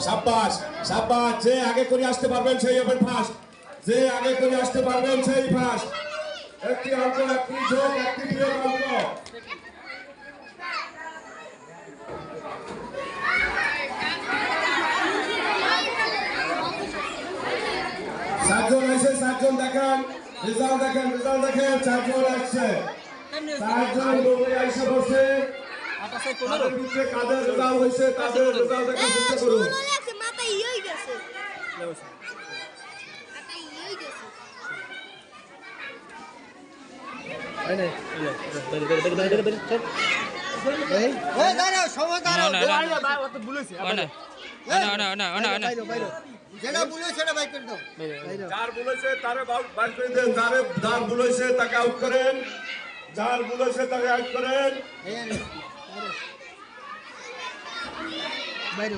সাব্বাস সাব্বাস, যে আগে করে আসতে পারবেন সেই হবেন ফার্স্ট, যে আগে করে আসতে পারবেন সেই ফার্স্ট। একটি অঙ্ক, একটি যোগ, একটি বিয়োগ অঙ্ক। সাতজন আছে, সাতজন দেখান, রেজাল্ট দেখেন, রেজাল্ট দেখেন। চারজন আসছে, চারজন লোকে আইসা বসে। তাদের ভিতরে কাদের রেজাল্ট হয়েছে তাদের রেজাল্ট দেখার চেষ্টা করুন। যার বলেছে তারে বাইর করে দেন, যার বলেছে তাকে আউট করেন, যার বলেছে তাকে আউট করেন। বাইরে